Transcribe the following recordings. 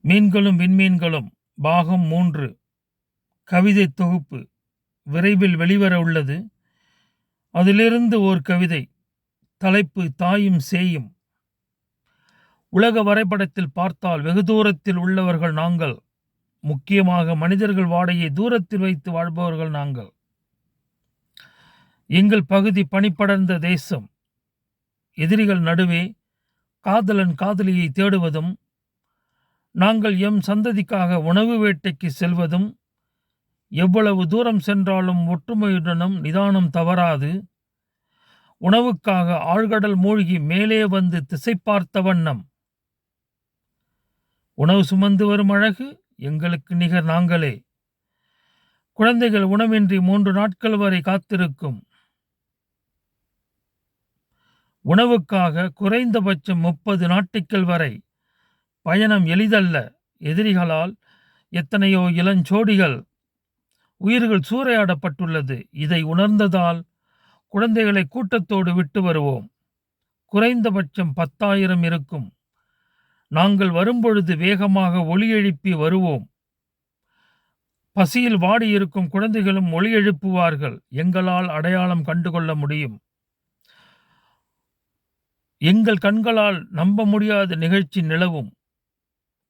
மீன்களும் விண்மீன்களும் பாகம் 3 கவிதை தொகுப்பு விரைவில் வெளிவர உள்ளது. அதிலிருந்து ஓர் கவிதை. தலைப்பு தாயும் சேயும். உலக வரைபடத்தில் பார்த்தால் வெகு தூரத்தில் உள்ளவர்கள் நாங்கள். முக்கியமாக மனிதர்கள் வாடையை தூரத்தில் வைத்து வாழ்பவர்கள் நாங்கள். எங்கள் பகுதி பனிப்படர்ந்த தேசம். எதிரிகள் நடுவே காதலன் காதலியை தேடுவதும், நாங்கள் எம் சந்ததிக்காக உணவு வேட்டைக்கு செல்வதும், எவ்வளவு தூரம் சென்றாலும் ஒற்றுமையுடனும் நிதானம் தவறாது, உணவுக்காக ஆழ்கடல் மூழ்கி மேலே வந்து திசை பார்த்த வண்ணம். உணவு சுமந்து வரும் அழகு எங்களுக்கு நிகர் நாங்களே. குழந்தைகள் உணவின்றி 3 நாட்கள் வரை காத்திருக்கும். உணவுக்காக குறைந்தபட்சம் 30 நாட்கள் வரை பயணம் எளிதல்ல. எதிரிகளால் எத்தனையோ இளஞ்சோடிகள் உயிர்கள் சூறையாடப்பட்டுள்ளது. இதை உணர்ந்ததால் குழந்தைகளை கூட்டத்தோடு விட்டு வருவோம். குறைந்தபட்சம் 10,000 இருக்கும். நாங்கள் வரும்பொழுது வேகமாக ஒலி எழுப்பி வருவோம். பசியில் வாடியிருக்கும் குழந்தைகளும் ஒலி எழுப்புவார்கள். எங்களால் அடையாளம் கண்டுகொள்ள முடியும். எங்கள் கண்களால் நம்ப முடியாத நிகழ்ச்சி நிலவும்.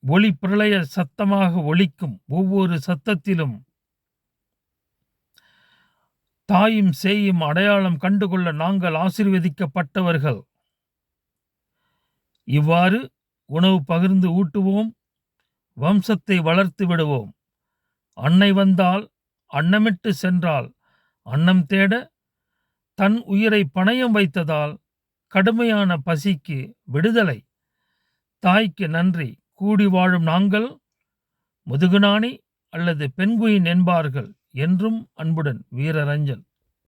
ஒளி பிரளய சத்தமாக ஒலிக்கும். ஒவ்வொரு சத்தத்திலும் தாயும் சேயும் அடையாளம் கண்டுகொள்ள நாங்கள் ஆசீர்வதிக்கப்பட்டவர்கள். இவ்வாறு உணவு பகிர்ந்து ஊட்டுவோம். வம்சத்தை வளர்த்து விடுவோம். அன்னை வந்தால், அன்னமிட்டு சென்றால், அன்னம் தேட தன் உயிரை பணயம் வைத்ததால் கடுமையான பசிக்கு விடுதலை. தாய்க்கு நன்றி. கூடி வாழும் நாங்கள் முதுகுநாணி அல்லது பெண்குயின் என்பார்கள். என்றும் அன்புடன் வீரரஞ்சன்.